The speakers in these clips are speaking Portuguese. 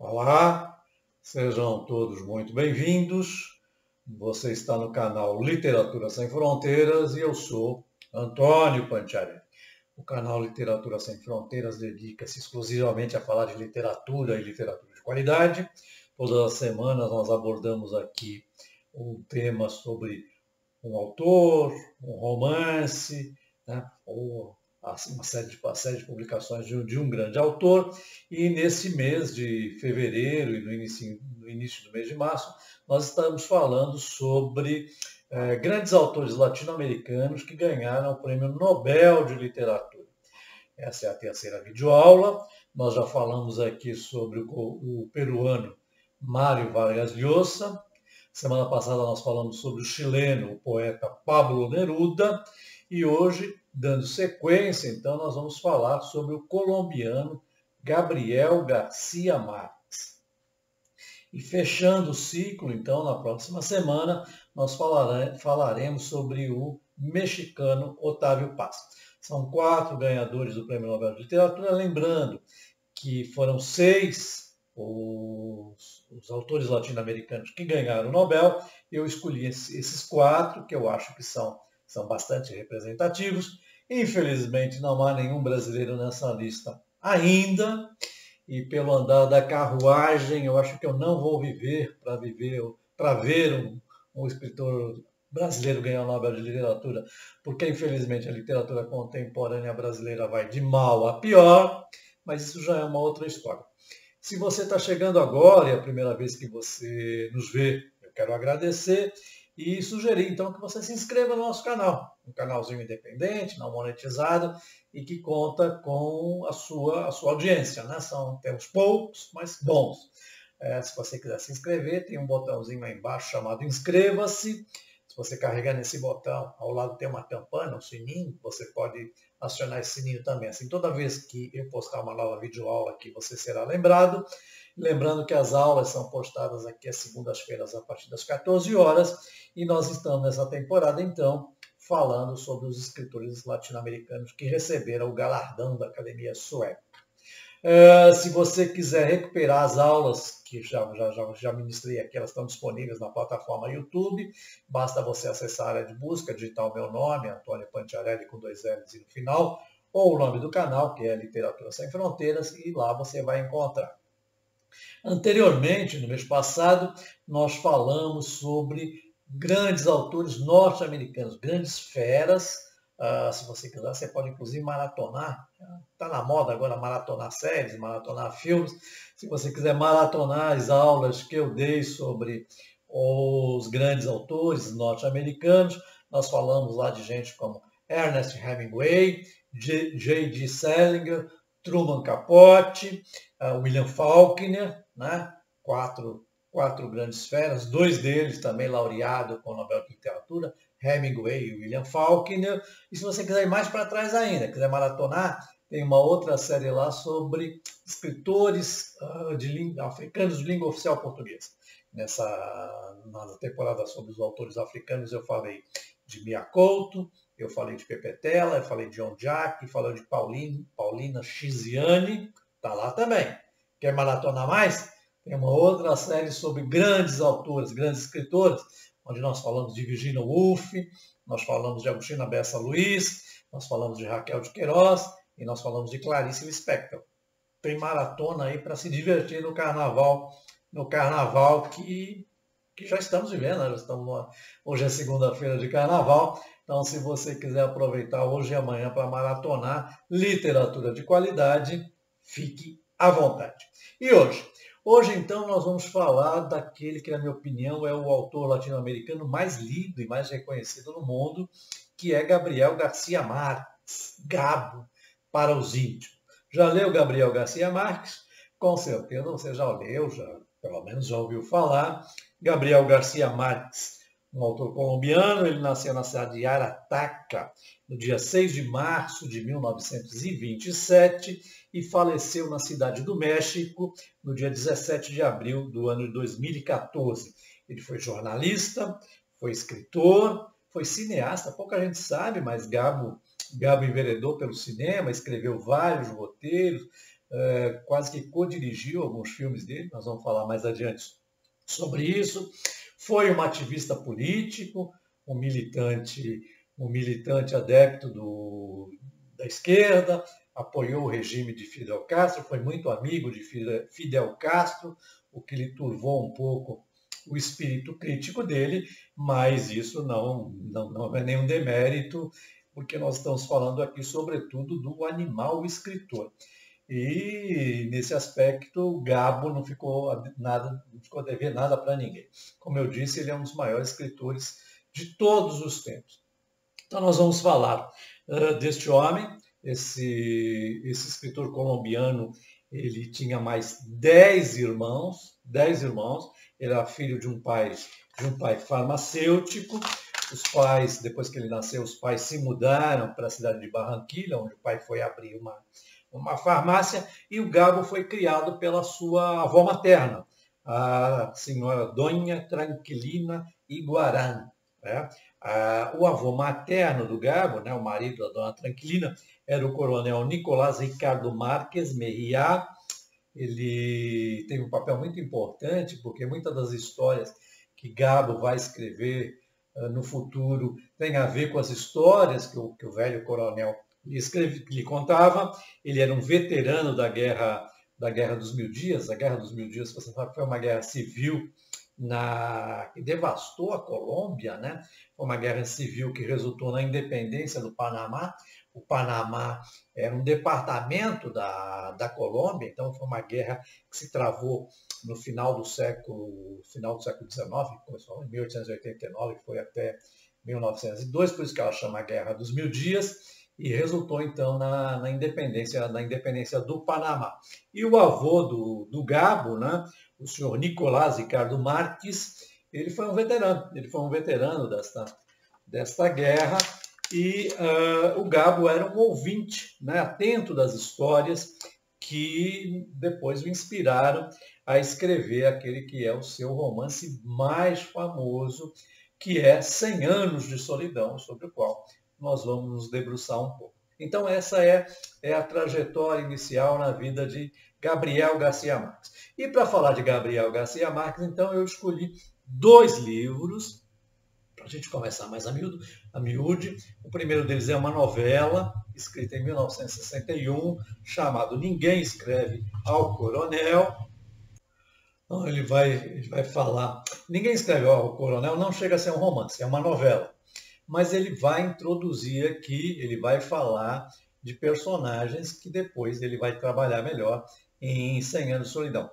Olá, sejam todos muito bem-vindos. Você está no canal Literatura Sem Fronteiras e eu sou Antônio Panciarelli. O canal Literatura Sem Fronteiras dedica-se exclusivamente a falar de literatura e literatura de qualidade. Todas as semanas nós abordamos aqui um tema sobre um autor, um romance, né, ou uma série de publicações de um grande autor. E nesse mês de fevereiro e no início do mês de março, nós estamos falando sobre grandes autores latino-americanos que ganharam o Prêmio Nobel de Literatura. Essa é a terceira videoaula. Nós já falamos aqui sobre o peruano Mário Vargas Llosa. Semana passada nós falamos sobre o chileno, o poeta Pablo Neruda. E hoje, dando sequência, então, nós vamos falar sobre o colombiano Gabriel Garcia Marques. E fechando o ciclo, então, na próxima semana, nós falaremos sobre o mexicano Otávio Paz. São 4 ganhadores do Prêmio Nobel de Literatura, lembrando que foram 6 os autores latino-americanos que ganharam o Nobel. Eu escolhi esses 4, que eu acho que são bastante representativos. Infelizmente, não há nenhum brasileiro nessa lista ainda. E pelo andar da carruagem, eu acho que eu não vou viver para ver um escritor brasileiro ganhar o Nobel de Literatura, porque infelizmente a literatura contemporânea brasileira vai de mal a pior, mas isso já é uma outra história. Se você está chegando agora, é a primeira vez que você nos vê, eu quero agradecer e sugerir então que você se inscreva no nosso canal, um canalzinho independente, não monetizado, e que conta com a sua audiência, né? Temos poucos, mas bons. Se você quiser se inscrever, tem um botãozinho aí embaixo chamado Inscreva-se. Se você carregar nesse botão, ao lado tem uma campana, um sininho, você pode acionar esse sininho também. Assim, toda vez que eu postar uma nova videoaula aqui, você será lembrado. Lembrando que as aulas são postadas aqui às segundas-feiras a partir das 14 horas e nós estamos nessa temporada, então, falando sobre os escritores latino-americanos que receberam o galardão da Academia Sueca. Se você quiser recuperar as aulas que já ministrei aqui, elas estão disponíveis na plataforma YouTube. Basta você acessar a área de busca, digitar o meu nome, Antônio Panciarelli com 2 L's no final, ou o nome do canal, que é Literatura Sem Fronteiras, e lá você vai encontrar. Anteriormente, no mês passado, nós falamos sobre grandes autores norte-americanos, grandes feras. Se você quiser, você pode inclusive maratonar. Está na moda agora maratonar séries, maratonar filmes. Se você quiser maratonar as aulas que eu dei sobre os grandes autores norte-americanos, nós falamos lá de gente como Ernest Hemingway, J.D. Salinger, Truman Capote, William Faulkner, né? Quatro grandes feras, 2 deles também laureados com o Nobel de Literatura, Hemingway e William Faulkner. E se você quiser ir mais para trás ainda, quiser maratonar, tem uma outra série lá sobre escritores africanos de língua oficial portuguesa. Na temporada sobre os autores africanos, eu falei de Mia Couto, eu falei de Pepe Tela, eu falei de John Jack, falei de Paulina Chiziane, está lá também. Quer maratonar mais? Tem uma outra série sobre grandes autores, grandes escritores, onde nós falamos de Virginia Woolf, nós falamos de Agostina Bessa Luiz, nós falamos de Raquel de Queiroz e nós falamos de Clarice Lispector. Tem maratona aí para se divertir no carnaval que já estamos vivendo, né? Hoje é segunda-feira de carnaval, então se você quiser aproveitar hoje e amanhã para maratonar literatura de qualidade, fique à vontade. E hoje, então, nós vamos falar daquele que, na minha opinião, é o autor latino-americano mais lido e mais reconhecido no mundo, que é Gabriel Garcia Marques, Gabo, para os íntimos. Já leu Gabriel Garcia Marques? Com certeza você já leu, pelo menos já ouviu falar. Gabriel Garcia Marques, um autor colombiano, ele nasceu na cidade de Arataca, no dia 6 de março de 1927 e faleceu na cidade do México no dia 17 de abril do ano de 2014. Ele foi jornalista, foi escritor, foi cineasta, pouca gente sabe, mas Gabo enveredou pelo cinema, escreveu vários roteiros, quase que co-dirigiu alguns filmes dele, nós vamos falar mais adiante sobre isso. Foi um ativista político, um militante adepto da esquerda, apoiou o regime de Fidel Castro, foi muito amigo de Fidel Castro, o que lhe turvou um pouco o espírito crítico dele, mas isso não é nenhum demérito, porque nós estamos falando aqui, sobretudo, do animal escritor. E, nesse aspecto, o Gabo não ficou a dever nada para ninguém. Como eu disse, ele é um dos maiores escritores de todos os tempos. Então, nós vamos falar deste homem, esse escritor colombiano. Ele tinha mais 10 irmãos, ele era filho de um pai farmacêutico. Os pais, depois que ele nasceu, os pais se mudaram para a cidade de Barranquilla, onde o pai foi abrir uma farmácia, e o Gabo foi criado pela sua avó materna, a senhora Dona Tranquilina Iguarán. Né? O avô materno do Gabo, né, o marido da Dona Tranquilina, era o coronel Nicolás Ricardo Márquez Mejía. Ele tem um papel muito importante, porque muitas das histórias que Gabo vai escrever no futuro tem a ver com as histórias que o velho coronel lhe contava. Ele era um veterano da Guerra dos Mil Dias. A Guerra dos Mil Dias, você sabe, foi uma guerra civil que devastou a Colômbia, né? Foi uma guerra civil que resultou na independência do Panamá. O Panamá era um departamento da Colômbia, então foi uma guerra que se travou no final do século XIX, começou em 1889, foi até 1902, por isso que ela chama a Guerra dos Mil Dias, e resultou então na independência do Panamá. E o avô do Gabo, né, o senhor Nicolás Ricardo Márquez, ele foi um veterano desta guerra, e o Gabo era um ouvinte, né, atento das histórias que depois o inspiraram a escrever aquele que é o seu romance mais famoso, que é 100 Anos de Solidão, sobre o qual nós vamos nos debruçar um pouco. Então, essa é a trajetória inicial na vida de Gabriel Garcia Marques. E para falar de Gabriel Garcia Marques, então, eu escolhi 2 livros, para a gente começar mais a miúde. O primeiro deles é uma novela, escrita em 1961, chamado Ninguém Escreve ao Coronel. Então, ele vai falar... Ninguém Escreve ao Coronel não chega a ser um romance, é uma novela. Mas ele vai introduzir aqui, ele vai falar de personagens que depois ele vai trabalhar melhor em 100 Anos de Solidão.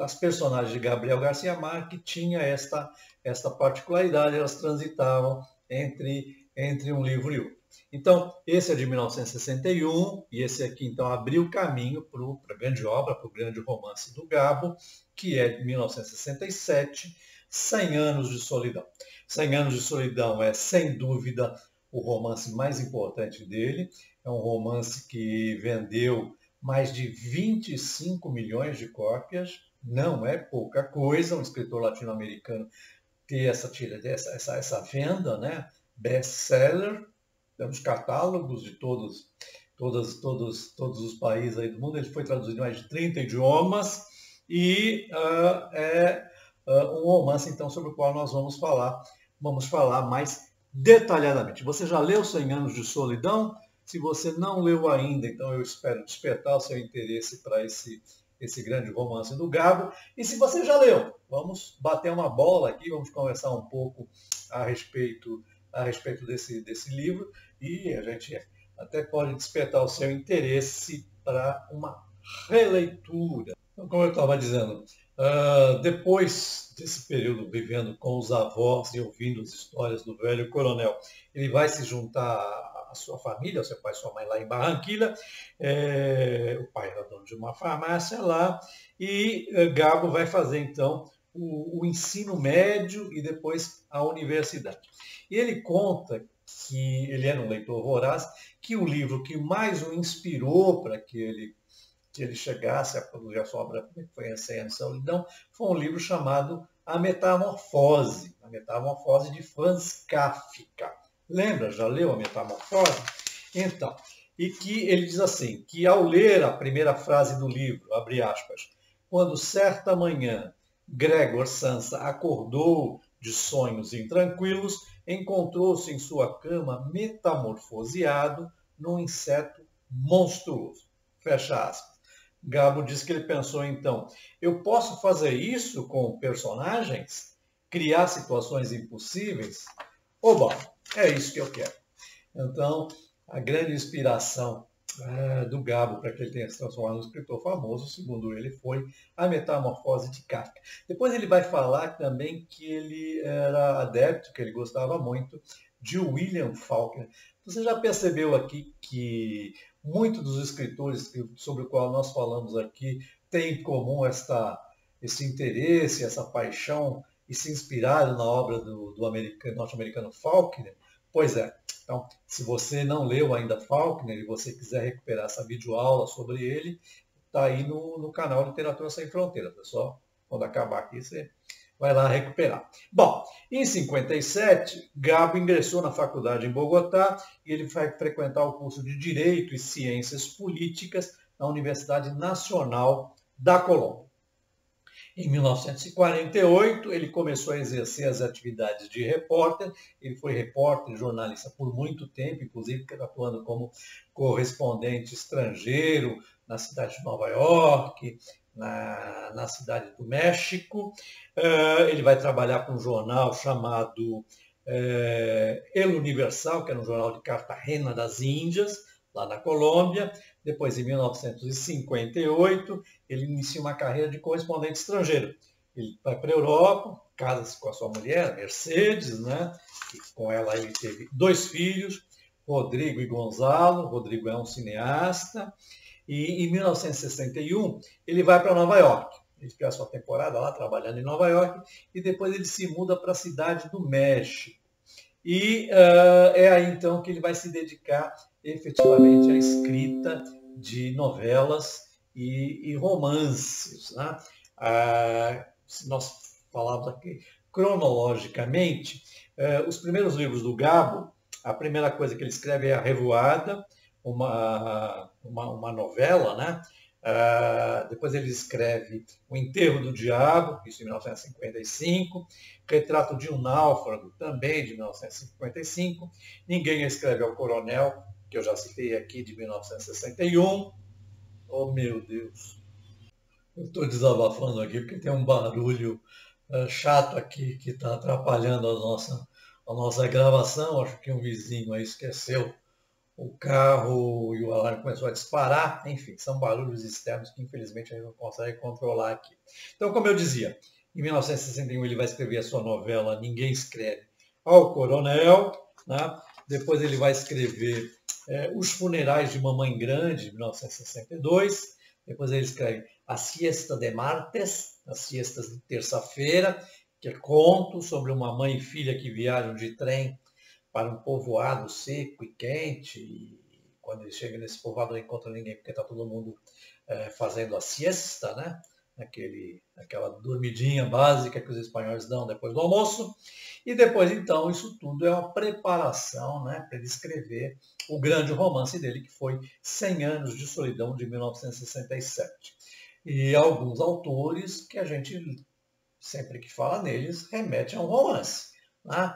As personagens de Gabriel Garcia Marques tinham esta particularidade, elas transitavam entre um livro e outro. Então, esse é de 1961, e esse aqui, então, abriu o caminho para a grande obra, para o grande romance do Gabo, que é de 1967, 100 Anos de Solidão. 100 Anos de Solidão é, sem dúvida, o romance mais importante dele. É um romance que vendeu mais de 25 milhões de cópias. Não é pouca coisa um escritor latino-americano ter essa venda, né? Best-seller, temos catálogos de todos os países aí do mundo. Ele foi traduzido em mais de 30 idiomas e um romance, então, sobre o qual nós vamos falar mais detalhadamente. Você já leu 100 Anos de Solidão? Se você não leu ainda, então eu espero despertar o seu interesse para esse grande romance do Gabo. E se você já leu, vamos bater uma bola aqui, vamos conversar um pouco a respeito desse livro, e a gente até pode despertar o seu interesse para uma releitura. Então, como eu estava dizendo, depois desse período vivendo com os avós e ouvindo as histórias do velho coronel, ele vai se juntar à sua família, ao seu pai e sua mãe lá em Barranquilla. O pai era dono de uma farmácia lá, e Gabo vai fazer então o ensino médio e depois a universidade. E ele conta que ele era um leitor voraz, que o livro que mais o inspirou para que ele chegasse a produzir a sua obra, que foi 100 Anos de Solidão, foi um livro chamado A Metamorfose de Franz Kafka. Lembra? Já leu A Metamorfose? Então, e que ele diz assim, que ao ler a primeira frase do livro, abre aspas, quando certa manhã Gregor Samsa acordou de sonhos intranquilos, encontrou-se em sua cama metamorfoseado num inseto monstruoso. Fecha aspas. Gabo diz que ele pensou então, eu posso fazer isso com personagens? Criar situações impossíveis? Oba, é isso que eu quero. Então, a grande inspiração do Gabo para que ele tenha se transformado num escritor famoso, segundo ele, foi a Metamorfose de Kafka. Depois ele vai falar também que ele era adepto, que ele gostava muito, de William Faulkner. Você já percebeu aqui que muitos dos escritores sobre o qual nós falamos aqui têm em comum esse interesse, essa paixão e se inspiraram na obra do norte-americano Faulkner? Pois é. Então, se você não leu ainda Faulkner e você quiser recuperar essa videoaula sobre ele, está aí no canal Literatura Sem Fronteiras. É só quando acabar aqui você vai lá recuperar. Bom, em 57, Gabo ingressou na faculdade em Bogotá e ele vai frequentar o curso de Direito e Ciências Políticas na Universidade Nacional da Colômbia. Em 1948, ele começou a exercer as atividades de repórter. Ele foi repórter e jornalista por muito tempo, inclusive atuando como correspondente estrangeiro na cidade de Nova York, na cidade do México. Ele vai trabalhar com um jornal chamado El Universal, que era um jornal de Cartagena das Índias, lá na Colômbia. Depois, em 1958, ele inicia uma carreira de correspondente estrangeiro. Ele vai para a Europa, casa-se com a sua mulher, Mercedes, né? E com ela ele teve 2 filhos, Rodrigo e Gonzalo. Rodrigo é um cineasta. E em 1961, ele vai para Nova York. Ele fica a sua temporada lá, trabalhando em Nova York, e depois ele se muda para a cidade do México. E é aí, então, que ele vai se dedicar efetivamente à escrita de novelas e romances. Né? Se nós falarmos aqui cronologicamente, os primeiros livros do Gabo, a primeira coisa que ele escreve é A Revoada, uma novela, né? Depois ele escreve O Enterro do Diabo, isso em 1955, Retrato de um Náufrago, também de 1955, Ninguém Escreve ao Coronel, que eu já citei aqui, de 1961. Oh, meu Deus! Eu estou desabafando aqui porque tem um barulho chato aqui que está atrapalhando a nossa gravação. Acho que um vizinho aí esqueceu o carro e o alarme começou a disparar. Enfim, são barulhos externos que infelizmente a gente não consegue controlar aqui. Então, como eu dizia, em 1961 ele vai escrever a sua novela Ninguém Escreve ao Coronel. Né? Depois ele vai escrever Os Funerais de Mamãe Grande, de 1962. Depois ele escreve A Siesta de Martes, As Siestas de Terça-feira, que é conto sobre uma mãe e filha que viajam de trem para um povoado seco e quente, e quando eles chegam nesse povoado não encontram ninguém, porque está todo mundo fazendo a siesta, né? Aquela dormidinha básica que os espanhóis dão depois do almoço. E depois, então, isso tudo é uma preparação, né, para ele escrever o grande romance dele, que foi 100 Anos de Solidão, de 1967. E alguns autores que a gente, sempre que fala neles, remete a um romance. Né?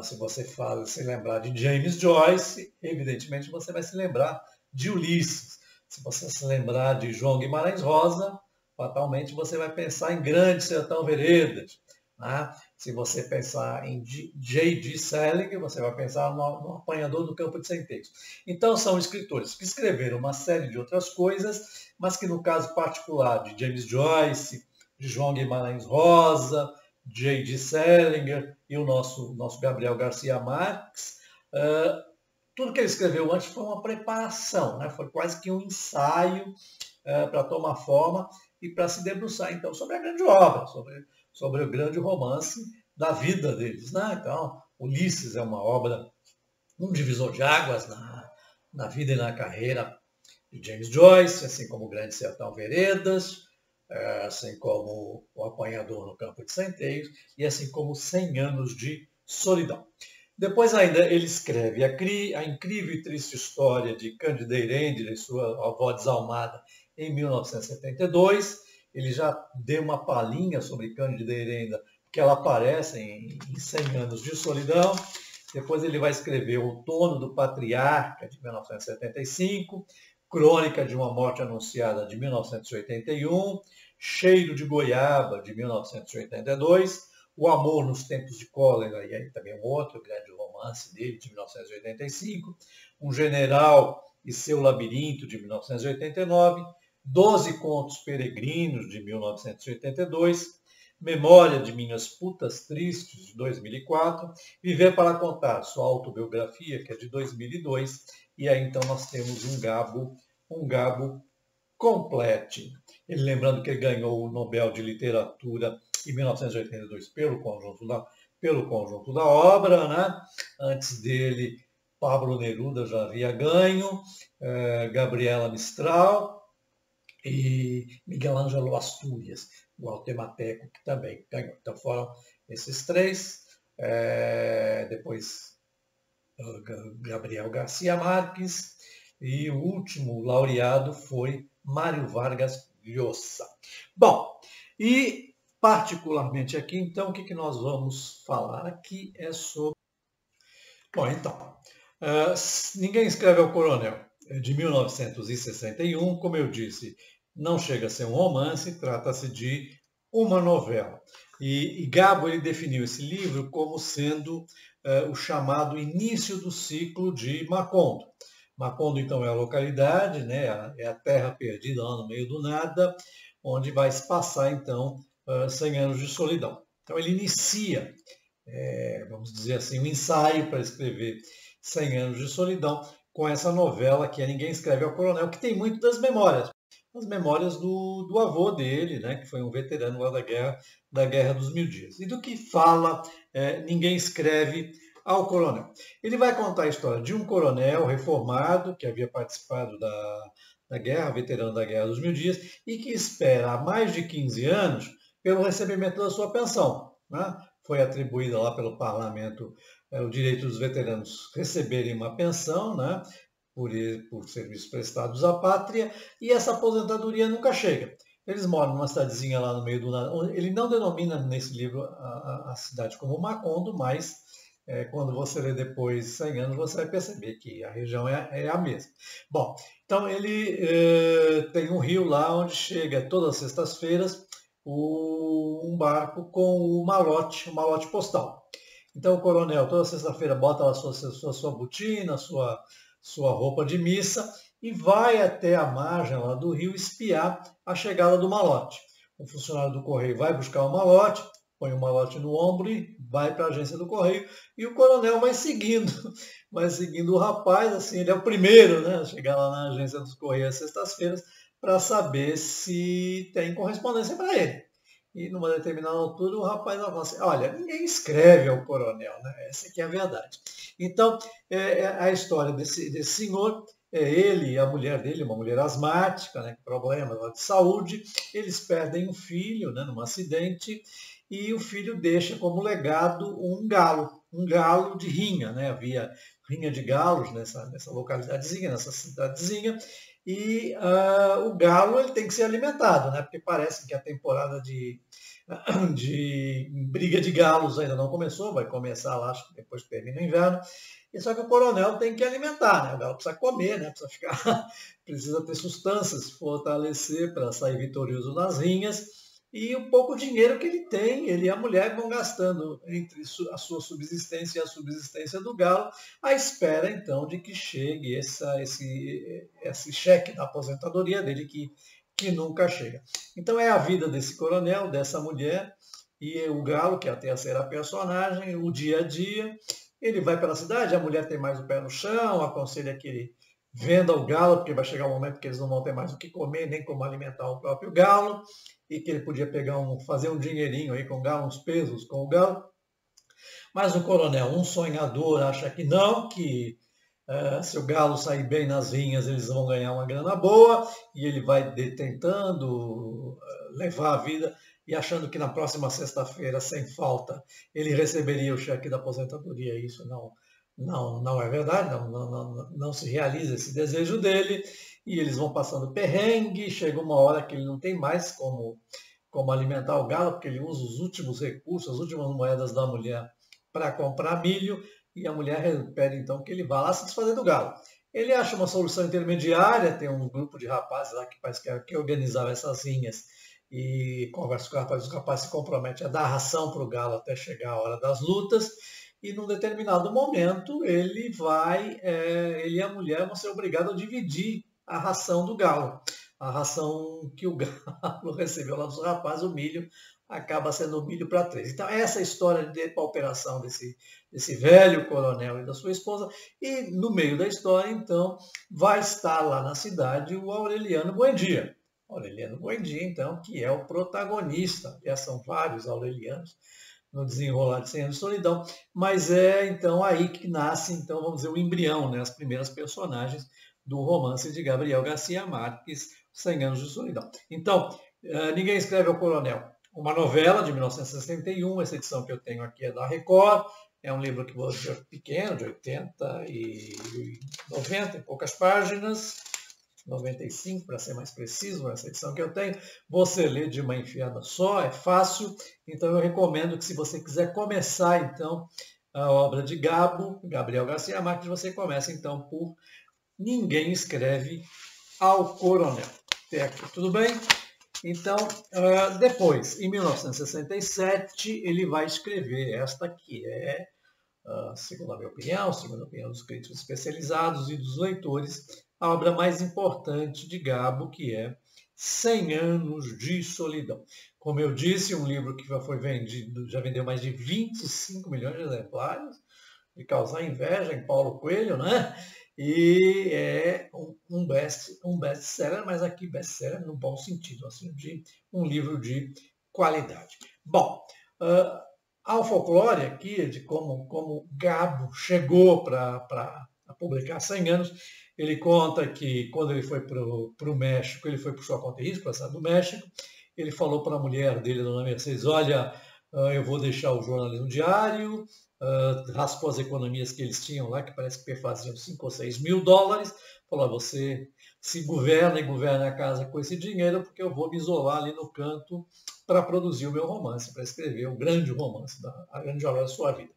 Se você se lembrar de James Joyce, evidentemente você vai se lembrar de Ulisses. Se você se lembrar de João Guimarães Rosa, fatalmente você vai pensar em Grande Sertão Veredas. Né? Se você pensar em J.D. Salinger, você vai pensar no Apanhador do Campo de Centeios. Então são escritores que escreveram uma série de outras coisas, mas que no caso particular de James Joyce, de João Guimarães Rosa, J.D. Salinger e o nosso Gabriel Garcia Marques, tudo que ele escreveu antes foi uma preparação, né? Foi quase que um ensaio para tomar forma e para se debruçar, então, sobre a grande obra, sobre o grande romance da vida deles. Né? Então, Ulisses é uma obra, um divisor de águas na vida e na carreira de James Joyce, assim como o Grande Sertão Veredas, assim como O Apanhador no Campo de Centeios e assim como 100 Anos de Solidão. Depois ainda ele escreve a incrível e triste história de Cândida Erendira e sua avó desalmada em 1972. Ele já deu uma palhinha sobre Cândida Erendira, que ela aparece em 100 Anos de Solidão. Depois ele vai escrever Outono do Patriarca, de 1975, Crônica de uma Morte Anunciada, de 1981, Cheiro de Goiaba, de 1982, O Amor nos Tempos de Cólera, e aí também um outro grande romance dele, de 1985, Um General e Seu Labirinto, de 1989, 12 Contos Peregrinos, de 1982, Memória de Minhas Putas Tristes, de 2004, Viver para Contar, sua autobiografia, que é de 2002, e aí então nós temos um Gabo completo. Ele, lembrando que ele ganhou o Nobel de Literatura em 1982 pelo conjunto da obra, né? Antes dele, Pablo Neruda já havia ganho, Gabriela Mistral e Miguel Ângelo Astúrias, o Guatemalteco, que também ganhou. Então foram esses três. Depois Gabriel Garcia Marques, e o último laureado foi Mário Vargas Llosa. Bom, e particularmente aqui, então, o que nós vamos falar aqui é sobre... Bom, então, Ninguém Escreve ao Coronel, de 1961, como eu disse, não chega a ser um romance, trata-se de uma novela. E Gabo ele definiu esse livro como sendo o chamado início do ciclo de Macondo. Macondo, então, é a localidade, né? É a terra perdida lá no meio do nada, onde vai se passar, então, 100 anos de solidão. Então, ele inicia, vamos dizer assim, um ensaio para escrever 100 anos de solidão com essa novela que é Ninguém Escreve ao Coronel, que tem muito das memórias. As memórias do avô dele, né, que foi um veterano lá da Guerra dos Mil Dias. E do que fala Ninguém Escreve ao Coronel. Ele vai contar a história de um coronel reformado que havia participado da guerra, veterano da Guerra dos Mil Dias, e que espera há mais de 15 anos pelo recebimento da sua pensão, né? Foi atribuída lá pelo parlamento o direito dos veteranos receberem uma pensão, né? Por serviços prestados à pátria, e essa aposentadoria nunca chega. Eles moram numa cidadezinha lá no meio do nada. Ele não denomina nesse livro a cidade como Macondo, mas quando você lê depois 100 anos, você vai perceber que a região é a mesma. Bom, então ele tem um rio lá onde chega todas as sextas-feiras um barco com um malote postal. Então o coronel toda sexta-feira bota a sua botina, sua roupa de missa e vai até a margem lá do rio espiar a chegada do malote. O funcionário do correio vai buscar o malote, põe o malote no ombro e vai para a agência do correio, e o coronel vai seguindo o rapaz, assim, ele é o primeiro, né, a chegar lá na agência dos correios às sextas-feiras para saber se tem correspondência para ele. E numa determinada altura o rapaz vai falar assim, olha, ninguém escreve ao coronel, né? Essa aqui é a verdade. Então, a história desse senhor, ele e a mulher dele, uma mulher asmática, né, com problemas de saúde, eles perdem um filho, né, num acidente, e o filho deixa como legado um galo de rinha, né? Havia rinha de galos nessa localidadezinha, nessa cidadezinha, e o galo ele tem que ser alimentado, né? Porque parece que a temporada de briga de galos ainda não começou, vai começar lá, acho que depois que termina o inverno. E só que o coronel tem que alimentar, né? O galo precisa comer, né? Precisa ter substâncias, fortalecer para sair vitorioso nas rinhas. E o pouco dinheiro que ele tem, ele e a mulher vão gastando entre a sua subsistência e a subsistência do galo, à espera então de que chegue esse cheque da aposentadoria dele que nunca chega. Então é a vida desse coronel, dessa mulher e o galo, que é a terceira personagem, o dia a dia. Ele vai pela cidade, a mulher tem mais o pé no chão, aconselha que ele venda o galo, porque vai chegar um momento que eles não vão ter mais o que comer, nem como alimentar o próprio galo, e que ele podia fazer um dinheirinho aí com o galo, uns pesos com o galo. Mas o coronel, um sonhador, acha que não, que se o galo sair bem nas rinhas, eles vão ganhar uma grana boa, e ele vai tentando levar a vida e achando que na próxima sexta-feira, sem falta, ele receberia o cheque da aposentadoria. Isso não é verdade, não se realiza esse desejo dele, e eles vão passando perrengue, chega uma hora que ele não tem mais como alimentar o galo, porque ele usa os últimos recursos, as últimas moedas da mulher para comprar milho, e a mulher pede então que ele vá lá se desfazer do galo. Ele acha uma solução intermediária, tem um grupo de rapazes lá que parece que organizava essas rinhas, e conversa com o rapaz, os rapazes se comprometem a dar ração para o galo até chegar a hora das lutas, e num determinado momento ele e a mulher vão ser obrigados a dividir a ração do galo. A ração que o galo recebeu lá dos rapazes, o milho, acaba sendo milho para 3. Então, essa história de depauperação desse velho coronel e da sua esposa, e no meio da história, então, vai estar lá na cidade o Aureliano Buendia. Aureliano Buendia, então, que é o protagonista, já são vários Aurelianos no desenrolar de 100 anos de solidão, mas é então aí que nasce, então, vamos dizer, o embrião, né, as primeiras personagens do romance de Gabriel Garcia Marques, 100 anos de solidão. Então, Ninguém Escreve ao Coronel, uma novela de 1961, essa edição que eu tenho aqui é da Record, é um livro que é pequeno, de 80 e 90 e poucas páginas, 95 para ser mais preciso, essa edição que eu tenho. Você lê de uma enfiada só, é fácil, então eu recomendo que, se você quiser começar então a obra de Gabriel Garcia Marques, você comece então por Ninguém Escreve ao Coronel. Até aqui, tudo bem? Então, depois, em 1967, ele vai escrever esta que é, segundo a minha opinião, segundo a opinião dos críticos especializados e dos leitores, a obra mais importante de Gabo, que é 100 anos de solidão. Como eu disse, um livro que foi vendido, já vendeu mais de 25 milhões de exemplares, de causar inveja em Paulo Coelho, né? E é um best-seller, mas aqui best-seller no bom sentido, assim, de um livro de qualidade. Bom, há o folclore aqui de como Gabo chegou para publicar 100 anos. Ele conta que quando ele foi para o México, ele foi por sua conta e risco, para a cidade do México, ele falou para a mulher dele, dona Mercedes, olha, eu vou deixar o jornalismo diário, raspou as economias que eles tinham lá, que parece que perfaziam 5 ou 6 mil dólares, falou, você se governa e governa a casa com esse dinheiro, porque eu vou me isolar ali no canto para produzir o meu romance, para escrever o grande romance, a grande obra da sua vida.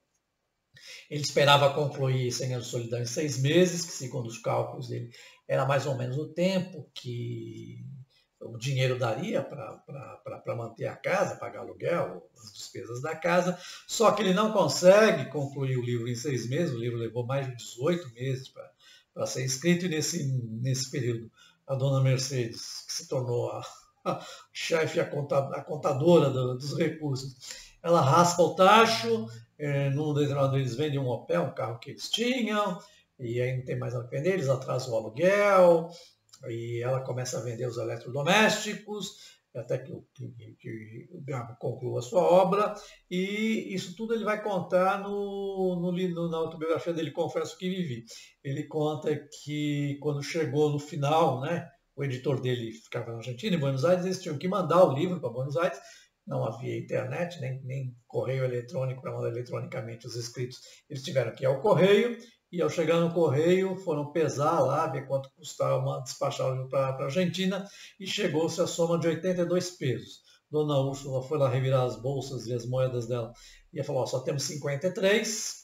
Ele esperava concluir 100 anos de solidão em 6 meses, que segundo os cálculos dele era mais ou menos o tempo que o dinheiro daria para manter a casa, pagar aluguel, as despesas da casa, só que ele não consegue concluir o livro em 6 meses, o livro levou mais de 18 meses para ser escrito, e nesse período a dona Mercedes, que se tornou a chefe, a contadora dos recursos, ela raspa o tacho, num determinado eles vendem um Opel, um carro que eles tinham, e aí não tem mais nada a vender, eles atrasam o aluguel, e ela começa a vender os eletrodomésticos, até que o Gabo conclua a sua obra, e isso tudo ele vai contar na autobiografia dele, Confesso que Vivi. Ele conta que quando chegou no final, né, o editor dele ficava na Argentina, em Buenos Aires, eles tinham que mandar o livro para Buenos Aires, não havia internet, nem correio eletrônico para mandar eletronicamente os escritos, eles tiveram que ir ao correio, e ao chegar no correio foram pesar lá, ver quanto custava despachar o livro para a Argentina, e chegou-se a soma de 82 pesos. Dona Úrsula foi lá revirar as bolsas e as moedas dela e falou, só temos 53,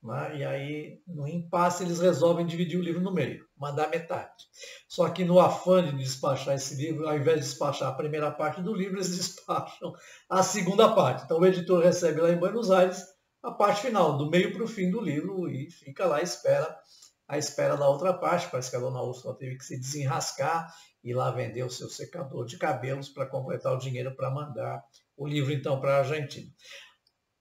né? E aí, no impasse, eles resolvem dividir o livro no meio, mandar metade. Só que no afã de despachar esse livro, ao invés de despachar a primeira parte do livro, eles despacham a segunda parte. Então o editor recebe lá em Buenos Aires a parte final, do meio para o fim do livro, e fica lá à espera da outra parte. Parece que a dona Úrsula teve que se desenrascar e lá vender o seu secador de cabelos para completar o dinheiro para mandar o livro então para a Argentina.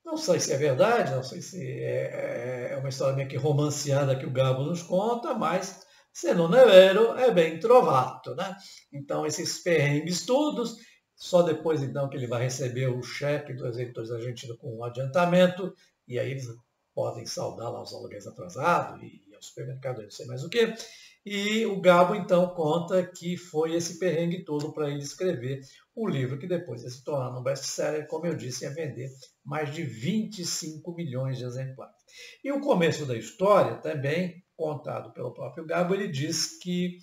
Não sei se é verdade, não sei se é uma história meio que romanceada que o Gabo nos conta, mas se non è vero, é bem trovato, né? Então esses perrengues todos, só depois então que ele vai receber o cheque dos editores argentinos com um adiantamento, e aí eles podem saldar lá os aluguéis atrasados e ao supermercado, não sei mais o quê. E o Gabo, então, conta que foi esse perrengue todo para ele escrever o livro, que depois ia se tornar um best-seller, como eu disse, ia vender mais de 25 milhões de exemplares. E o começo da história, também contado pelo próprio Gabo, ele diz que,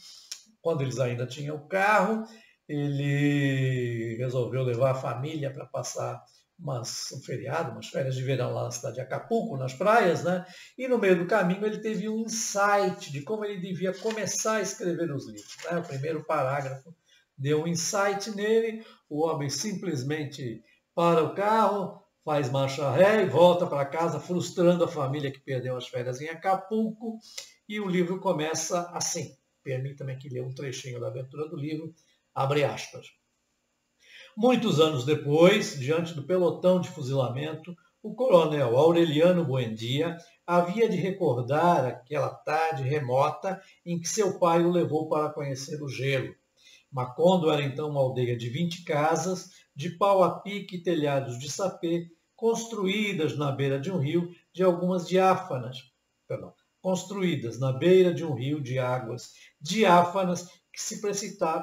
quando eles ainda tinham o carro, ele resolveu levar a família para passar um feriado, umas férias de verão lá na cidade de Acapulco, nas praias, né? E no meio do caminho ele teve um insight de como ele devia começar a escrever os livros, né? O primeiro parágrafo deu um insight nele, o homem simplesmente para o carro, faz marcha ré e volta para casa, frustrando a família que perdeu as férias em Acapulco, e o livro começa assim. Permita-me aqui ler um trechinho da abertura do livro, abre aspas. Muitos anos depois, diante do pelotão de fuzilamento, o coronel Aureliano Buendia havia de recordar aquela tarde remota em que seu pai o levou para conhecer o gelo. Macondo era então uma aldeia de 20 casas, de pau a pique e telhados de sapê, construídas na beira de um rio de águas diáfanas que se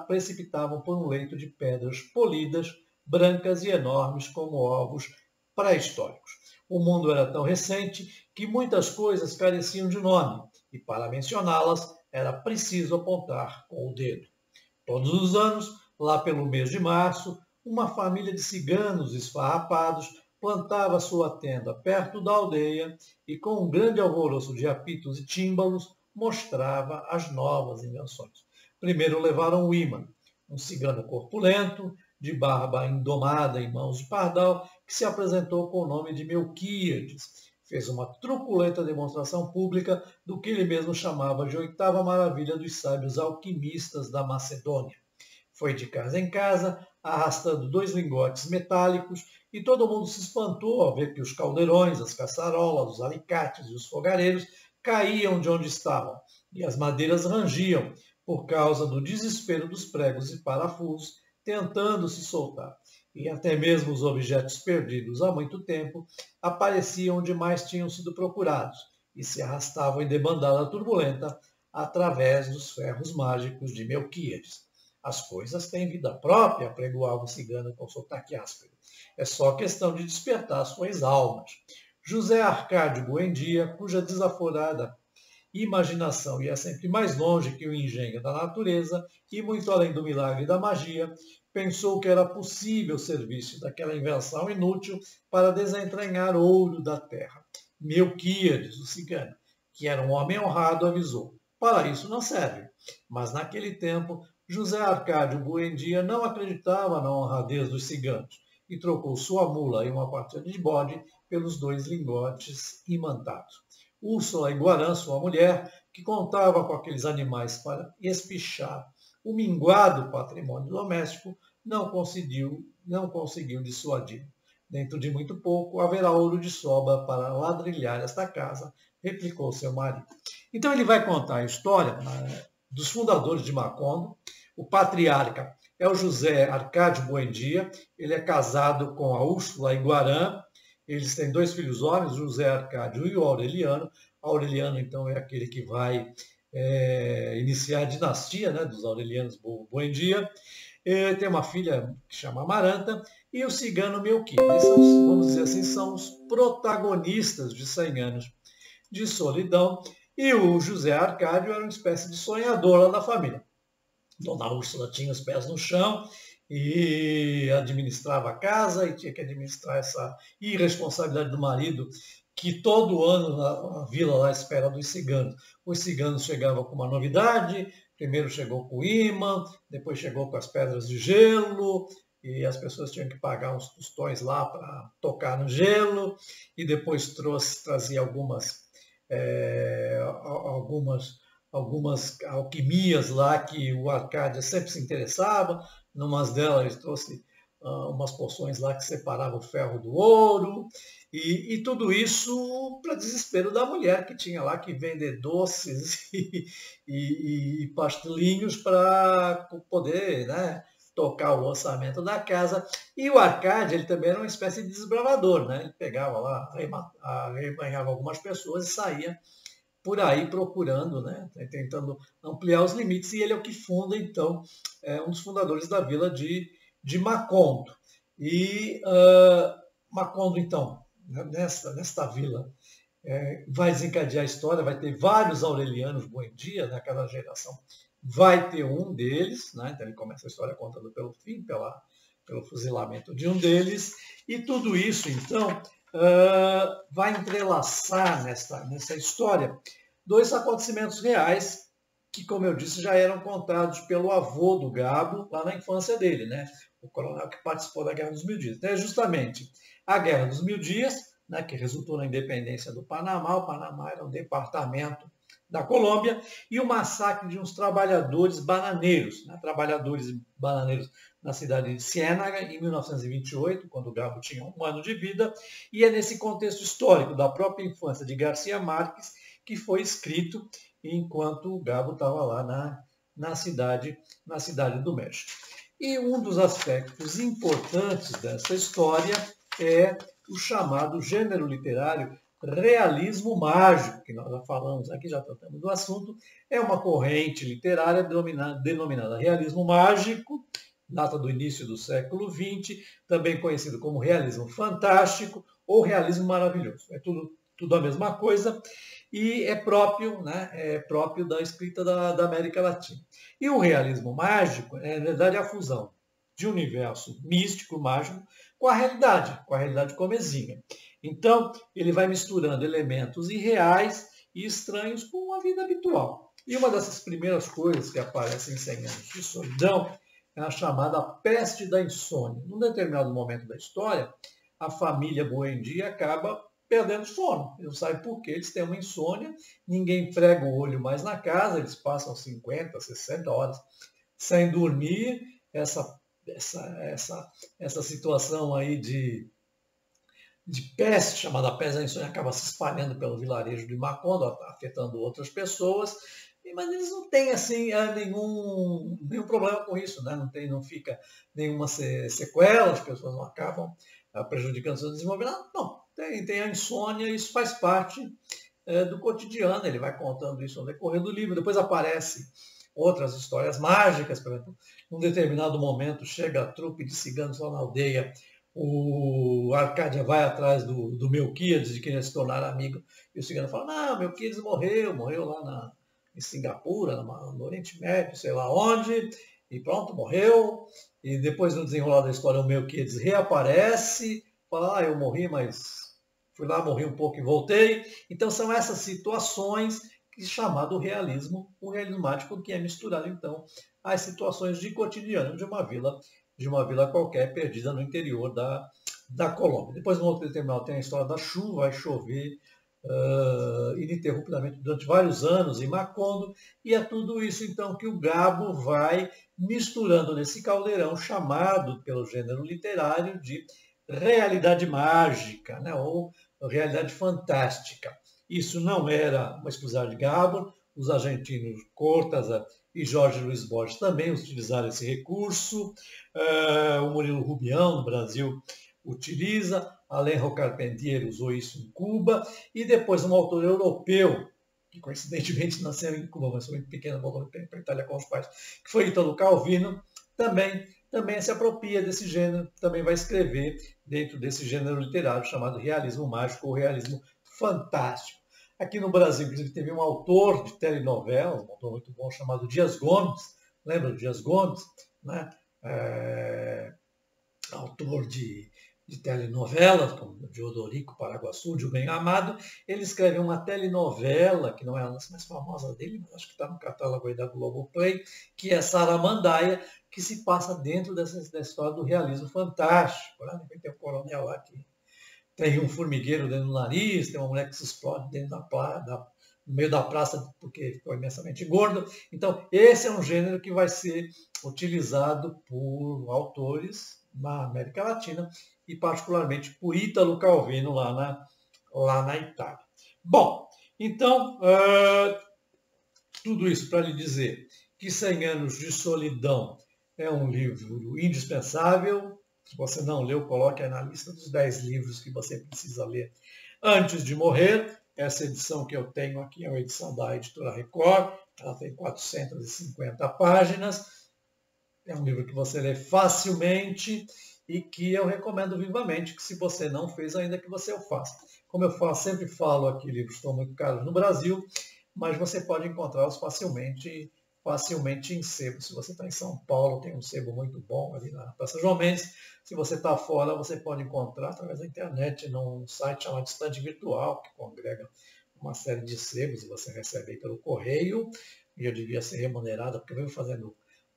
precipitavam por um leito de pedras polidas, brancas e enormes como ovos pré-históricos. O mundo era tão recente que muitas coisas careciam de nome, e para mencioná-las era preciso apontar com o dedo. Todos os anos, lá pelo mês de março, uma família de ciganos esfarrapados plantava sua tenda perto da aldeia e, com um grande alvoroço de apitos e tímbalos, mostrava as novas invenções. Primeiro levaram o imã, um cigano corpulento, de barba indomada e mãos de pardal, que se apresentou com o nome de Melquíades. Fez uma truculenta demonstração pública do que ele mesmo chamava de oitava maravilha dos sábios alquimistas da Macedônia. Foi de casa em casa, arrastando 2 lingotes metálicos, e todo mundo se espantou ao ver que os caldeirões, as caçarolas, os alicates e os fogareiros caíam de onde estavam, e as madeiras rangiam por causa do desespero dos pregos e parafusos tentando se soltar. E até mesmo os objetos perdidos há muito tempo apareciam onde mais tinham sido procurados e se arrastavam em debandada turbulenta através dos ferros mágicos de Melquíades. As coisas têm vida própria, pregoava o cigano com sotaque áspero. É só questão de despertar suas almas. José Arcádio Buendia, cuja desaforada imaginação ia sempre mais longe que o engenho da natureza e muito além do milagre da magia, pensou que era possível servir-se daquela invenção inútil para desentranhar ouro da terra. Melquíades, o cigano, que era um homem honrado, avisou: para isso não serve. Mas naquele tempo, José Arcádio Buendia não acreditava na honradez dos ciganos e trocou sua mula e uma partida de bode pelos 2 lingotes imantados. Úrsula Iguarã, sua mulher, que contava com aqueles animais para espichar o minguado patrimônio doméstico, não conseguiu dissuadir. Dentro de muito pouco haverá ouro de sobra para ladrilhar esta casa, replicou seu marido. Então ele vai contar a história dos fundadores de Macondo. O patriarca é o José Arcádio Buendia, ele é casado com a Úrsula Iguarã. Eles têm 2 filhos homens, José Arcádio e o Aureliano. Aureliano, então, é aquele que vai iniciar a dinastia, né, dos Aurelianos Buendia. Tem uma filha que chama Amaranta e o cigano Melquíades. Vamos dizer assim, são os protagonistas de 100 anos de solidão. E o José Arcádio era uma espécie de sonhador lá da família. Dona Úrsula tinha os pés no chão e administrava a casa e tinha que administrar essa irresponsabilidade do marido, que todo ano a vila lá espera dos ciganos. Os ciganos chegavam com uma novidade, primeiro chegou com o imã, depois chegou com as pedras de gelo, e as pessoas tinham que pagar uns tostões lá para tocar no gelo, e depois trazia algumas alquimias lá que o Arcádio sempre se interessava. Numas delas ele trouxe umas poções lá que separavam o ferro do ouro, e tudo isso para desespero da mulher, que tinha lá que vender doces e pastelinhos para poder, né, tocar o orçamento da casa. E o Arcádio, ele também era uma espécie de desbravador, né? Ele pegava lá, arrebanhava algumas pessoas e saía por aí procurando, né, tentando ampliar os limites, e ele é o que funda, então, um dos fundadores da vila de Macondo. E Macondo, então, nesta vila, vai desencadear a história, vai ter vários Aurelianos Buendia, naquela geração, vai ter um deles, né, então ele começa a história contando pelo fim, pelo fuzilamento de um deles, e tudo isso, então, vai entrelaçar nessa história dois acontecimentos reais que, como eu disse, já eram contados pelo avô do Gabo lá na infância dele, né? O coronel que participou da Guerra dos Mil Dias. Então, é justamente a Guerra dos Mil Dias, né, que resultou na independência do Panamá. O Panamá era um departamento da Colômbia, e o massacre de uns trabalhadores bananeiros, né, na cidade de Ciénaga, em 1928, quando o Gabo tinha 1 ano de vida, e é nesse contexto histórico da própria infância de Garcia Marques que foi escrito enquanto o Gabo estava lá na cidade do México. E um dos aspectos importantes dessa história é o chamado gênero literário realismo mágico, que nós já falamos aqui, já tratamos do assunto. É uma corrente literária denominada realismo mágico, data do início do século XX, também conhecido como realismo fantástico ou realismo maravilhoso. É tudo a mesma coisa, e é próprio da escrita da América Latina. E o realismo mágico é, na verdade, a fusão de um universo místico, mágico, com a realidade comezinha. Então, ele vai misturando elementos irreais e estranhos com a vida habitual. E uma dessas primeiras coisas que aparecem em 100 Anos de Solidão é a chamada peste da insônia. Num determinado momento da história, a família Buendia acaba perdendo sono. Eles não sabem por que eles têm uma insônia, ninguém prega o olho mais na casa, eles passam 50, 60 horas sem dormir. Essa situação aí de peste, chamada peste da insônia, acaba se espalhando pelo vilarejo de Macondo, afetando outras pessoas, mas eles não têm assim, nenhum problema com isso, né? Não fica nenhuma sequela, as pessoas não acabam prejudicando seu desenvolvimento. Não, tem a insônia, isso faz parte do cotidiano, ele vai contando isso no decorrer do livro. Depois aparecem outras histórias mágicas, por exemplo, num determinado momento chega a trupe de ciganos lá na aldeia, o Arcádia vai atrás do Melquíades, de quem ia se tornar amigo, e o cigano fala, não, Melquíades morreu lá em Singapura, no Oriente Médio, sei lá onde, e pronto, morreu. E depois, no desenrolar da história, o Melquíades reaparece, fala, eu morri, mas fui lá, morri um pouco e voltei. Então, são essas situações chamado realismo, o realismo mágico, que é misturado, então, às situações de cotidiano de uma vila qualquer perdida no interior da Colômbia. Depois, no outro determinado, tem a história da chuva, vai chover ininterruptamente durante vários anos em Macondo, e é tudo isso, então, que o Gabo vai misturando nesse caldeirão chamado pelo gênero literário de realidade mágica, né, ou realidade fantástica. Isso não era uma exclusividade de Gabo, os argentinos Cortázar e Jorge Luiz Borges também utilizaram esse recurso, o Murilo Rubião, no Brasil, utiliza, Alejo Carpentier usou isso em Cuba, e depois um autor europeu, que coincidentemente nasceu em Cuba, mas foi muito pequeno, voltou para a Itália com os pais, que foi Italo Calvino, também se apropria desse gênero, também vai escrever dentro desse gênero literário chamado realismo mágico ou realismo fantástico. Aqui no Brasil, inclusive, teve um autor de telenovelas, um autor muito bom, chamado Dias Gomes. Lembra do Dias Gomes? Né? Autor de telenovelas, como de Odorico, Paraguaçu, de O Bem Amado. Ele escreveu uma telenovela, que não é a mais famosa dele, mas acho que está no catálogo aí da Globoplay, que é Saramandaia, que se passa dentro dessa história do realismo fantástico. Né? Tem um coronel lá que tem um formigueiro dentro do nariz, tem uma mulher que se explode dentro no meio da praça porque ficou imensamente gordo. Então, esse é um gênero que vai ser utilizado por autores na América Latina e particularmente por Ítalo Calvino lá na Itália. Bom, então, tudo isso para lhe dizer que 100 Anos de Solidão é um livro indispensável. Se você não leu, coloque aí na lista dos 10 livros que você precisa ler antes de morrer. Essa edição que eu tenho aqui é uma edição da Editora Record, ela tem 450 páginas, é um livro que você lê facilmente e que eu recomendo vivamente que, se você não fez ainda, que você o faça. Como eu sempre falo aqui, livros estão muito caros no Brasil, mas você pode encontrá-los facilmente em sebo. Se você está em São Paulo, tem um sebo muito bom ali na Praça João Mendes. Se você está fora, você pode encontrar através da internet, num site chamado Estante Virtual, que congrega uma série de sebos e você recebe aí pelo correio. E eu devia ser remunerado, porque eu venho fazendo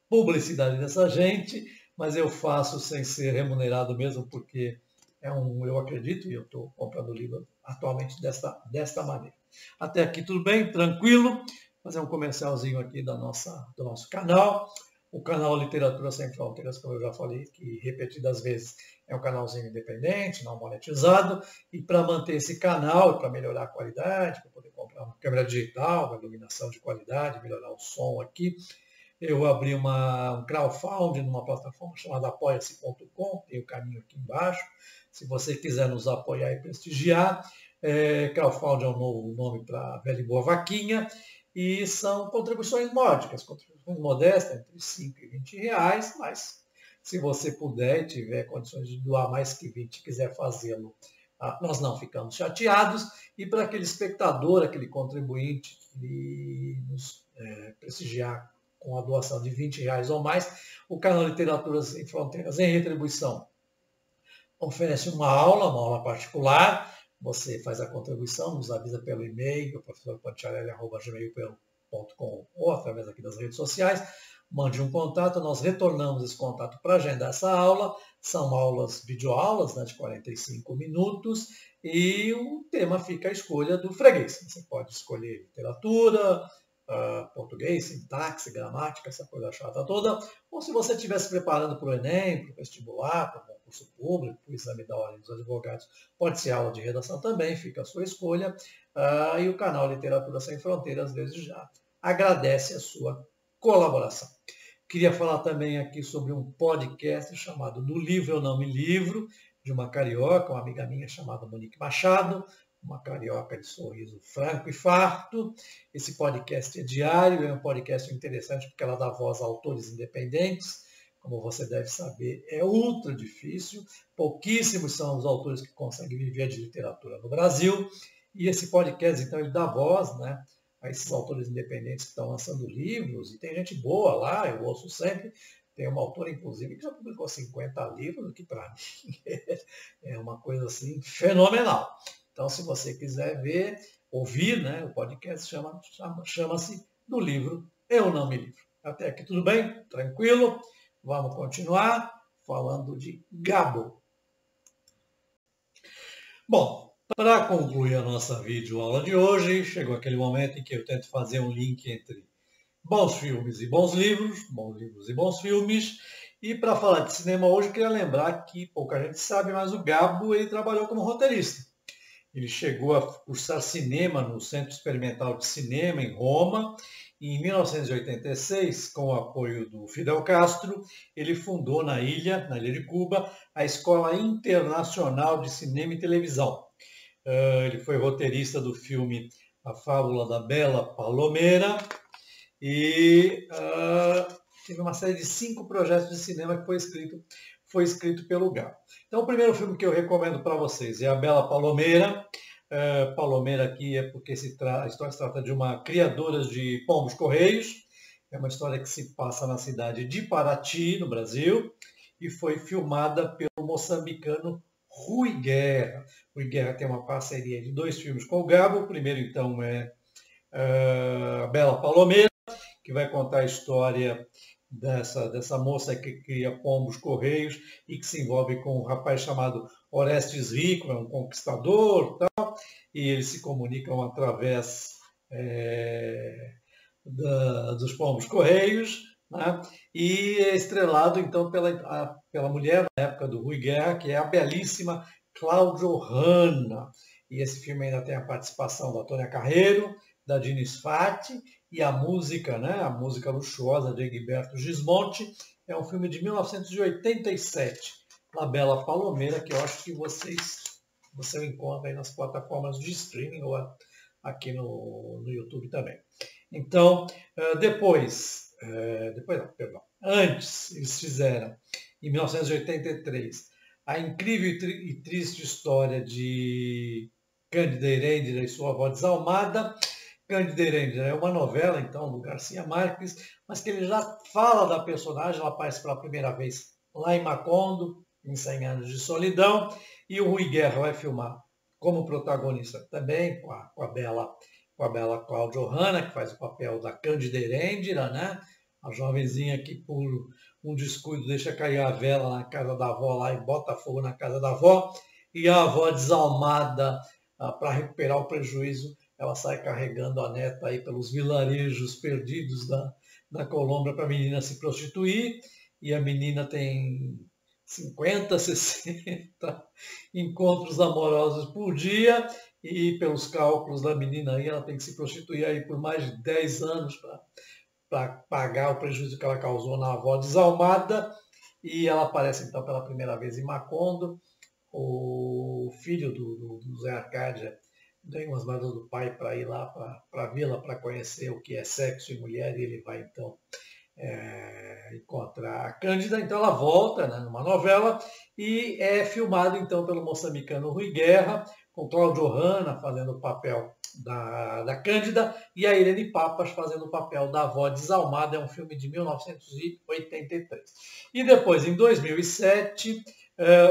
publicidade dessa gente, mas eu faço sem ser remunerado mesmo, porque eu acredito, e eu estou comprando o livro atualmente desta maneira. Até aqui tudo bem? Tranquilo? Fazer um comercialzinho aqui do nosso canal. O canal Literatura Sem Fronteiras, como eu já falei, que repetidas vezes é um canalzinho independente, não monetizado. E para manter esse canal, para melhorar a qualidade, para poder comprar uma câmera digital, uma iluminação de qualidade, melhorar o som aqui, eu abri um crowdfunding numa plataforma chamada apoia-se.com, tem o caminho aqui embaixo. Se você quiser nos apoiar e prestigiar, crowdfunding é um novo nome para Velha e Boa Vaquinha, e são contribuições módicas, contribuições modestas, entre 5 e 20 reais, mas se você puder e tiver condições de doar mais que 20 e quiser fazê-lo, nós não ficamos chateados. E para aquele espectador, aquele contribuinte que nos prestigiar com a doação de 20 reais ou mais, o canal Literatura Sem Fronteiras, em retribuição, oferece uma aula particular. Você faz a contribuição, nos avisa pelo e-mail, professorpancharelli@gmail.com, ou através aqui das redes sociais, mande um contato, nós retornamos esse contato para agendar essa aula. São aulas, videoaulas, de 45 minutos, e o tema fica à escolha do freguês. Você pode escolher literatura, português, sintaxe, gramática, essa coisa chata toda, ou se você estiver se preparando para o Enem, para o vestibular, para o concurso público, para o exame da Ordem dos Advogados, pode ser aula de redação também, fica a sua escolha. E o canal Literatura Sem Fronteiras, desde já, agradece a sua colaboração. Queria falar também aqui sobre um podcast chamado Do Livro Eu Não Me Livro, de uma carioca, uma amiga minha chamada Monique Machado, uma carioca de sorriso franco e farto. Esse podcast é diário, é um podcast interessante porque ela dá voz a autores independentes. Como você deve saber, é ultra difícil. Pouquíssimos são os autores que conseguem viver de literatura no Brasil. E esse podcast, então, ele dá voz, a esses autores independentes que estão lançando livros. E tem gente boa lá, eu ouço sempre. Tem uma autora, inclusive, que já publicou 50 livros, que para mim é uma coisa assim fenomenal. Então, se você quiser ouvir, o podcast chama-se Do Livro Eu Não Me Livro. Até aqui tudo bem? Tranquilo? Vamos continuar falando de Gabo. Bom, para concluir a nossa videoaula de hoje, chegou aquele momento em que eu tento fazer um link entre bons filmes e bons livros e bons filmes. E para falar de cinema hoje, eu queria lembrar que pouca gente sabe, mas o Gabo ele trabalhou como roteirista. Ele chegou a cursar cinema no Centro Experimental de Cinema, em Roma. E em 1986, com o apoio do Fidel Castro, ele fundou na ilha de Cuba, a Escola Internacional de Cinema e Televisão. Ele foi roteirista do filme A Fábula da Bela Palomera e teve uma série de 5 projetos de cinema que foi escrito pelo Gabo. Então, o primeiro filme que eu recomendo para vocês é A Bela Palomera. Palomera aqui é porque a história se trata de uma criadora de pombos correios. É uma história que se passa na cidade de Paraty, no Brasil, e foi filmada pelo moçambicano Rui Guerra. Rui Guerra tem uma parceria de 2 filmes com o Gabo. O primeiro, então, é A Bela Palomera, que vai contar a história dessa moça que cria pombos correios e que se envolve com um rapaz chamado Orestes Rico, é um conquistador, tal, e eles se comunicam através dos pombos correios, e é estrelado então pela mulher na época do Rui Guerra, que é a belíssima Cláudia Hanna. E esse filme ainda tem a participação da Tônia Carreiro, da Diniz Fati, e a música luxuosa de Egberto Gismonti. É um filme de 1987, La Bela Palomera, que eu acho que você encontra aí nas plataformas de streaming ou aqui no YouTube também. Então, antes eles fizeram, em 1983, a incrível e triste história de Cândida Erendira e sua avó desalmada. Cândida Erendira é uma novela, então, do Garcia Marques, mas que ele já fala da personagem, ela aparece pela primeira vez lá em Macondo, em 100 Anos de Solidão, e o Rui Guerra vai filmar como protagonista também, com a bela Cláudia Hanna, que faz o papel da Cândida Erendira, né? A jovenzinha que por um descuido deixa cair a vela na casa da avó lá e bota fogo na casa da avó, e a avó desalmada, para recuperar o prejuízo, ela sai carregando a neta aí pelos vilarejos perdidos da Colômbia para a menina se prostituir, e a menina tem 50, 60 encontros amorosos por dia, e pelos cálculos da menina aí, ela tem que se prostituir aí por mais de 10 anos para pagar o prejuízo que ela causou na avó desalmada, e ela aparece então pela primeira vez em Macondo. O filho do Zé Arcádia ganha umas mandas do pai para ir lá para a vila para conhecer o que é sexo e mulher, e ele vai então encontrar a Cândida, então ela volta, né, numa novela, e é filmado então pelo moçambicano Rui Guerra, com Cláudio Hanna fazendo o papel da Cândida e a Irene Papas fazendo o papel da avó desalmada. É um filme de 1983. E depois, em 2007,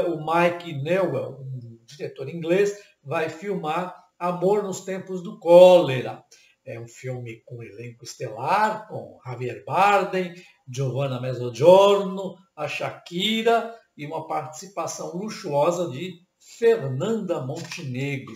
o Mike Newell, um diretor inglês, vai filmar Amor nos Tempos do Cólera. É um filme com elenco estelar, com Javier Bardem, Giovanna Mezzogiorno, a Shakira e uma participação luxuosa de Fernanda Montenegro.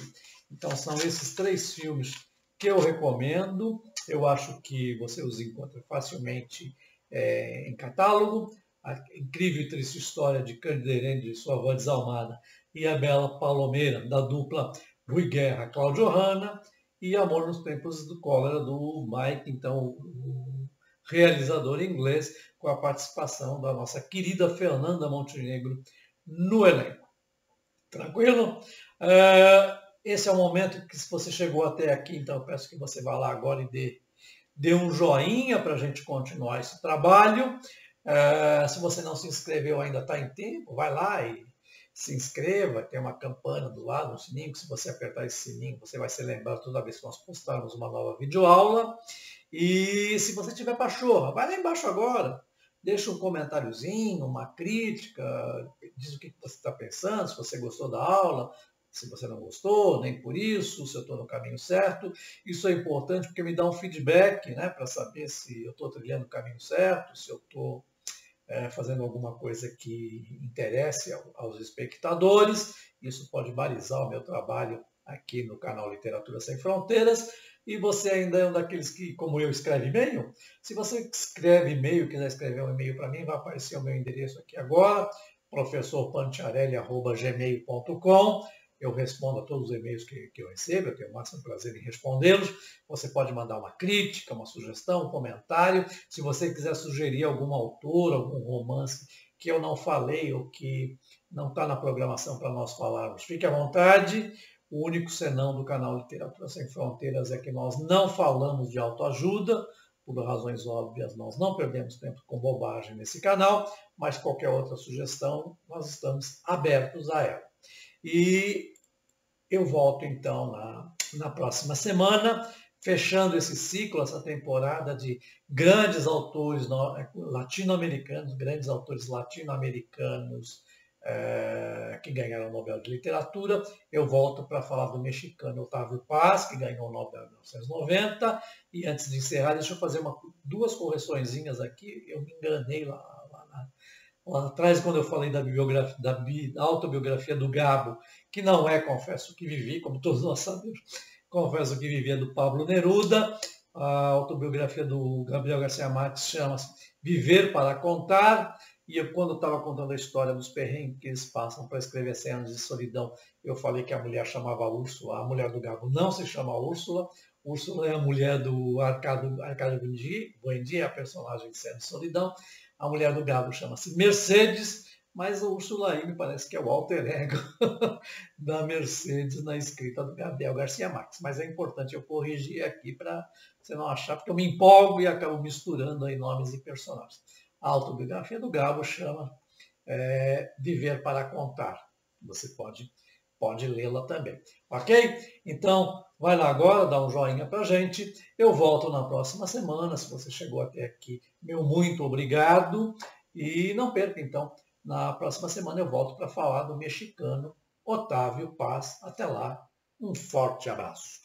Então são esses 3 filmes que eu recomendo. Eu acho que você os encontra facilmente em catálogo. A incrível e triste história de Cândida Erendira e sua avó desalmada, e a Bela Palomeira, da dupla Rui Guerra, Cláudio Hanna, e Amor nos Tempos do Cólera, do Mike, então, o realizador inglês, com a participação da nossa querida Fernanda Montenegro no elenco. Tranquilo? Esse é o momento que, se você chegou até aqui, então eu peço que você vá lá agora e dê um joinha para a gente continuar esse trabalho. Se você não se inscreveu ainda, está em tempo, vai lá e se inscreva, tem uma campana do lado, um sininho, que se você apertar esse sininho, você vai ser lembrado toda vez que nós postarmos uma nova videoaula. E se você tiver pachorra, vai lá embaixo agora, deixa um comentáriozinho, uma crítica, diz o que você está pensando, se você gostou da aula, se você não gostou, nem por isso, se eu estou no caminho certo. Isso é importante porque me dá um feedback, né, para saber se eu estou trilhando o caminho certo, se eu estou fazendo alguma coisa que interesse aos espectadores. Isso pode balizar o meu trabalho aqui no canal Literatura Sem Fronteiras. E você ainda é um daqueles que, como eu, escreve e-mail? Se você escreve e-mail, quiser escrever um e-mail para mim, vai aparecer o meu endereço aqui agora, professorpancharelli@gmail.com. Eu respondo a todos os e-mails que eu recebo, eu tenho o máximo prazer em respondê-los. Você pode mandar uma crítica, uma sugestão, um comentário. Se você quiser sugerir algum autor, algum romance que eu não falei ou que não está na programação para nós falarmos, fique à vontade. O único senão do canal Literatura Sem Fronteiras é que nós não falamos de autoajuda. Por razões óbvias, nós não perdemos tempo com bobagem nesse canal, mas qualquer outra sugestão, nós estamos abertos a ela. E eu volto então na próxima semana, fechando esse ciclo, essa temporada de grandes autores latino-americanos, que ganharam o Nobel de Literatura. Eu volto para falar do mexicano Otávio Paz, que ganhou o Nobel em 1990. E antes de encerrar, deixa eu fazer duas correçõezinhas aqui. Eu me enganei lá atrás, quando eu falei da autobiografia do Gabo, que não é Confesso que Vivi, como todos nós sabemos. Confesso que Vivi é do Pablo Neruda. A autobiografia do Gabriel Garcia Marques chama-se Viver para Contar. E quando eu estava contando a história dos perrengues que eles passam para escrever 100 Anos de Solidão, eu falei que a mulher chamava Úrsula. A mulher do Gabo não se chama Úrsula. Úrsula é a mulher do Arcádio Buendia, a personagem de 100 Anos de Solidão. A mulher do Gabo chama-se Mercedes. mas o Úrsula me parece que é o alter ego da Mercedes na escrita do Gabriel Garcia Marques. Mas é importante eu corrigir aqui para você não achar, porque eu me empolgo e acabo misturando aí nomes e personagens. A autobiografia do Gabo chama Viver para Contar. Você pode lê-la também. Ok? Então, vai lá agora, dá um joinha para a gente. Eu volto na próxima semana. Se você chegou até aqui, meu muito obrigado. E não perca, então, na próxima semana eu volto para falar do mexicano Otávio Paz. Até lá, um forte abraço.